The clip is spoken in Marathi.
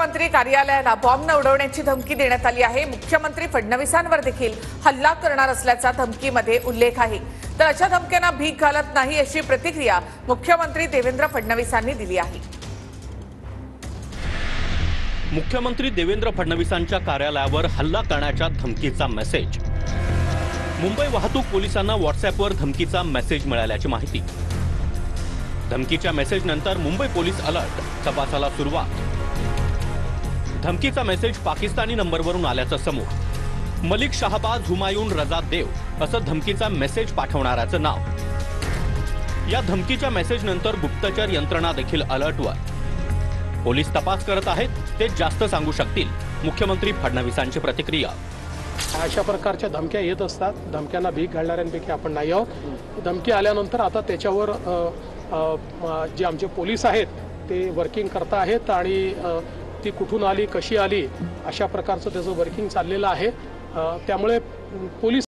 मुख्यमंत्री कार्यालयाला बॉम्ब न उडवण्याची धमकी देण्यात आली आहे। मुख्यमंत्री फडणवीसांवर देखील हल्ला करणार असल्याचा धमकीमध्ये उल्लेख आहे। तर अशा धमक्यांना भीक घालत नाही अशी प्रतिक्रिया मुख्यमंत्री देवेंद्र फडणवीसांनी दिली आहे। मुख्यमंत्री देवेंद्र फडणवीसांच्या कार्यालयावर हल्ला करण्याच्या धमकीचा मेसेज। मुंबई वाहतूक पोलिसांना व्हॉट्सअॅपवर धमकीचा मेसेज मिळाल्याची माहिती। धमकीच्या मेसेज नंतर मुंबई पोलीस अलर्ट, तपासाला सुरुवात। धमकीचा मेसेज पाकिस्तानी नंबरवरून आल्याचं समोर। मलिक शाहबाज हुमायून रजा देव असं धमकीचा मेसेज पाठवणाऱ्याचं नाव। या धमकीच्या मेसेज नंतर गुप्तचर यंत्रणा देखील अलर्टवर। पोलीस तपास करत आहेत, ते जास्त सांगू शकतील। मुख्यमंत्री फडणवीसांची प्रतिक्रिया। अशा प्रकारच्या धमक्या येत असतात। धमक्यांना भीक घालणाऱ्यांपैकी आपण नाही आहोत। धमकी आल्यानंतर आता त्याच्यावर जे आमचे पोलीस आहेत ते वर्किंग करता आहेत आणि ती कुठून आली, कशी आली, अशा प्रकारचं त्याचं वर्किंग चाललेलं आहे। त्यामुळे पोलीस